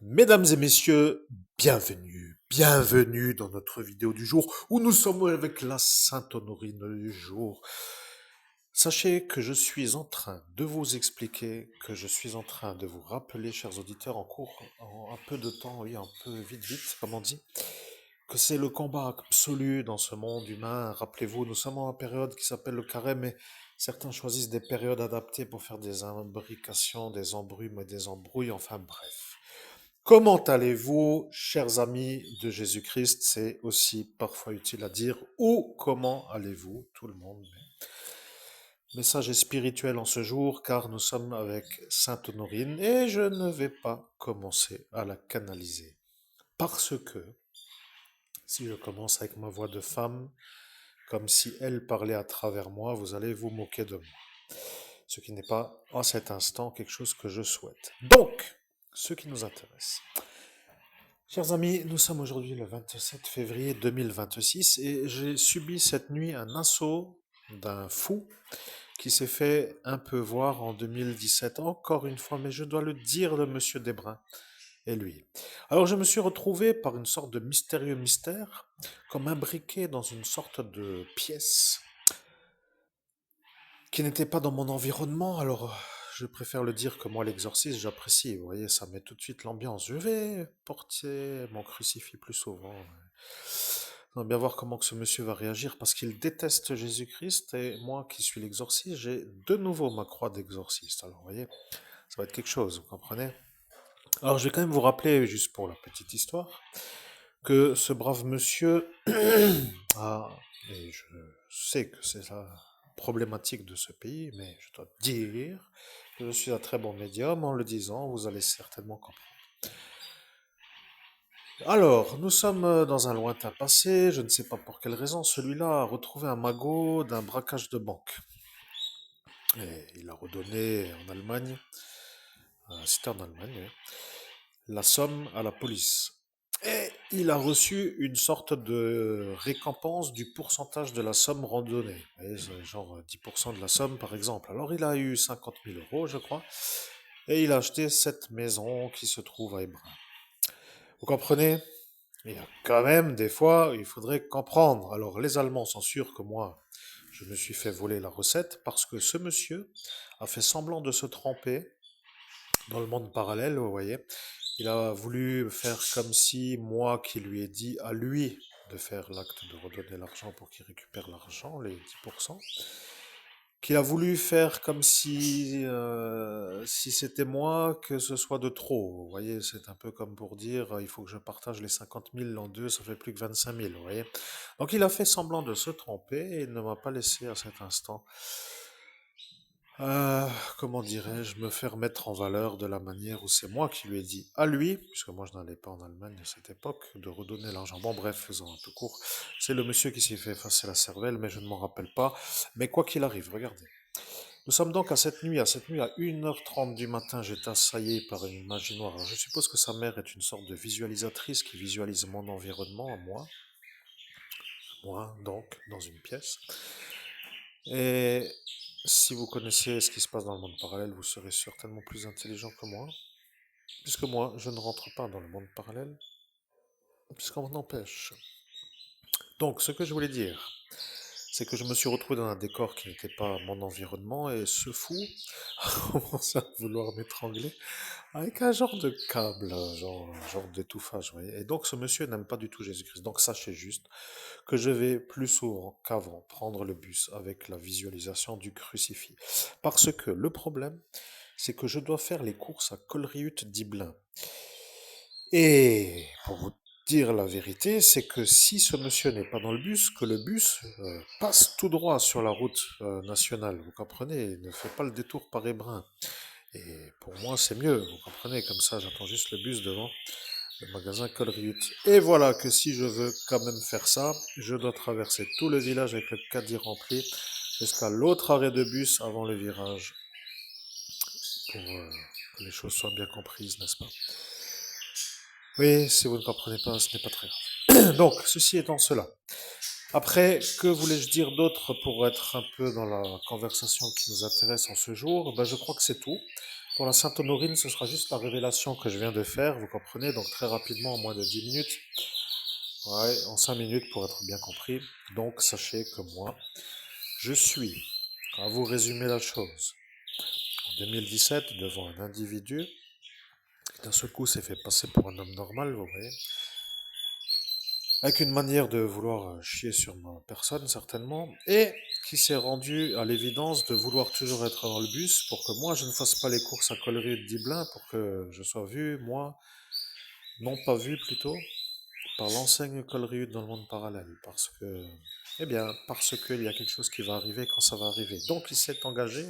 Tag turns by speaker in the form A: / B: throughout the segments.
A: Mesdames et messieurs, bienvenue dans notre vidéo du jour où nous sommes avec la Sainte Honorine du jour. Sachez que je suis en train de vous expliquer, que je suis en train de vous rappeler, chers auditeurs, en un peu de temps, oui, un peu vite, comme on dit, que c'est le combat absolu dans ce monde humain. Rappelez-vous, nous sommes en période qui s'appelle le carême, mais certains choisissent des périodes adaptées pour faire des imbrications, des embrumes et des embrouilles, enfin bref. Comment allez-vous, chers amis de Jésus-Christ? C'est aussi parfois utile à dire. Ou comment allez-vous, tout le monde? Message est spirituel en ce jour, car nous sommes avec Sainte Honorine et je ne vais pas commencer à la canaliser. Parce que, si je commence avec ma voix de femme, comme si elle parlait à travers moi, vous allez vous moquer de moi. Ce qui n'est pas, à cet instant, quelque chose que je souhaite. Donc, ce qui nous intéresse. Chers amis, nous sommes aujourd'hui le 27 février 2026 et j'ai subi cette nuit un assaut d'un fou qui s'est fait un peu voir en 2017, encore une fois, mais je dois le dire de Monsieur Desbrun et lui. Alors je me suis retrouvé par une sorte de mystérieux mystère, comme imbriqué dans une sorte de pièce qui n'était pas dans mon environnement, alors je préfère le dire que moi l'exorcisme j'apprécie, vous voyez, ça met tout de suite l'ambiance. Je vais porter mon crucifix plus souvent. On va bien voir comment que ce monsieur va réagir parce qu'il déteste Jésus-Christ et moi qui suis l'exorciste, j'ai de nouveau ma croix d'exorciste. Alors vous voyez, ça va être quelque chose, vous comprenez? Alors je vais quand même vous rappeler, juste pour la petite histoire, que ce brave monsieur a, et je sais que c'est la problématique de ce pays, mais je dois dire que je suis un très bon médium. En le disant, vous allez certainement comprendre. Alors, nous sommes dans un lointain passé, je ne sais pas pour quelle raison, celui-là a retrouvé un magot d'un braquage de banque. Et il a redonné en Allemagne, c'était en Allemagne, oui, la somme à la police. Et il a reçu une sorte de récompense du pourcentage de la somme randonnée. Vous voyez, c'est genre 10% de la somme, par exemple. Alors, il a eu 50 000 euros, je crois, et il a acheté cette maison qui se trouve à Hébrin. Vous comprenez? Il y a quand même des fois, il faudrait comprendre. Alors, les Allemands sont sûrs que moi, je me suis fait voler la recette parce que ce monsieur a fait semblant de se tromper dans le monde parallèle, vous voyez. Il a voulu faire comme si moi qui lui ai dit à lui de faire l'acte de redonner l'argent pour qu'il récupère l'argent, les 10%, qu'il a voulu faire comme si c'était moi que ce soit de trop. Vous voyez, c'est un peu comme pour dire il faut que je partage les 50 000 en deux, ça fait plus que 25 000, vous voyez. Donc il a fait semblant de se tromper et il ne m'a pas laissé à cet instant comment dirais-je, me faire mettre en valeur de la manière où c'est moi qui lui ai dit à lui, puisque moi je n'allais pas en Allemagne à cette époque, de redonner l'argent. Bon, bref, faisons un peu court. C'est le monsieur qui s'est fait effacer la cervelle, mais je ne m'en rappelle pas. Mais quoi qu'il arrive, regardez. Nous sommes donc à cette nuit à 1h30 du matin, j'étais assailli par une magie noire. Alors, je suppose que sa mère est une sorte de visualisatrice qui visualise mon environnement, moi donc, dans une pièce. Et si vous connaissez ce qui se passe dans le monde parallèle, vous serez certainement plus intelligent que moi, puisque moi, je ne rentre pas dans le monde parallèle, puisqu'on m'en empêche. Donc, ce que je voulais dire, c'est que je me suis retrouvé dans un décor qui n'était pas mon environnement, et ce fou a commencé à vouloir m'étrangler avec un genre de câble, genre d'étouffage, vous voyez. Et donc, ce monsieur n'aime pas du tout Jésus-Christ. Donc, sachez juste que je vais plus souvent qu'avant prendre le bus avec la visualisation du crucifix. Parce que le problème, c'est que je dois faire les courses à Colriut-Diblin. Et pour vous dire la vérité, c'est que si ce monsieur n'est pas dans le bus, que le bus passe tout droit sur la route nationale, vous comprenez, il ne fait pas le détour par Hébrin. Et pour moi, c'est mieux, vous comprenez, comme ça j'attends juste le bus devant le magasin Colriut. Et voilà que si je veux quand même faire ça, je dois traverser tout le village avec le caddie rempli jusqu'à l'autre arrêt de bus avant le virage pour que les choses soient bien comprises, n'est-ce pas? Oui, si vous ne comprenez pas, ce n'est pas très grave. Donc, ceci étant cela. Après, que voulais-je dire d'autre pour être un peu dans la conversation qui nous intéresse en ce jour? Ben, je crois que c'est tout. Pour la Sainte Honorine, ce sera juste la révélation que je viens de faire, vous comprenez, donc très rapidement, en moins de 10 minutes. Ouais, en 5 minutes pour être bien compris. Donc sachez que moi, je suis, à vous résumer la chose, en 2017, devant un individu, qui d'un seul coup s'est fait passer pour un homme normal, vous voyez, avec une manière de vouloir chier sur ma personne certainement, et qui s'est rendu à l'évidence de vouloir toujours être dans le bus pour que moi je ne fasse pas les courses à Collery de Diblin, pour que je sois vu, moi, non pas vu plutôt, par l'enseigne Colruyt dans le monde parallèle, parce que, eh bien, parce qu'il y a quelque chose qui va arriver quand ça va arriver. Donc il s'est engagé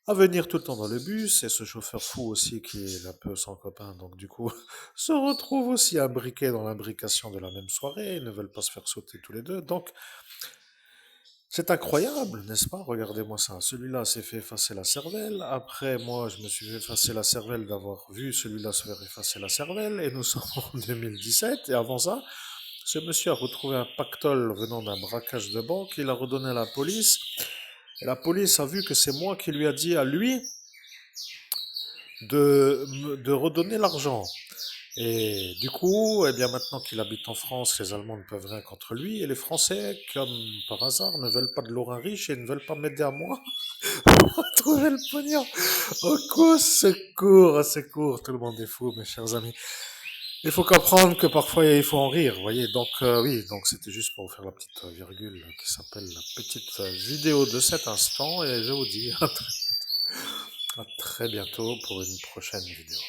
A: à venir tout le temps dans le bus, et ce chauffeur fou aussi qui est un peu son copain, donc du coup, se retrouve aussi imbriqué dans l'imbrication de la même soirée, ils ne veulent pas se faire sauter tous les deux, donc c'est incroyable, n'est-ce pas? Regardez-moi ça. Celui-là s'est fait effacer la cervelle. Après, moi, je me suis fait effacer la cervelle d'avoir vu celui-là se faire effacer la cervelle. Et nous sommes en 2017. Et avant ça, ce monsieur a retrouvé un pactole venant d'un braquage de banque. Il a redonné à la police. Et la police a vu que c'est moi qui lui a dit à lui de redonner l'argent. Et du coup, eh bien maintenant qu'il habite en France, les Allemands ne peuvent rien contre lui, et les Français, comme par hasard, ne veulent pas de Lorrain riche et ne veulent pas m'aider à moi à trouver le pognon. Au secours, tout le monde est fou, mes chers amis. Il faut comprendre que parfois il faut en rire, vous voyez. Donc oui, donc c'était juste pour vous faire la petite virgule qui s'appelle la petite vidéo de cet instant, et je vous dis à très bientôt pour une prochaine vidéo.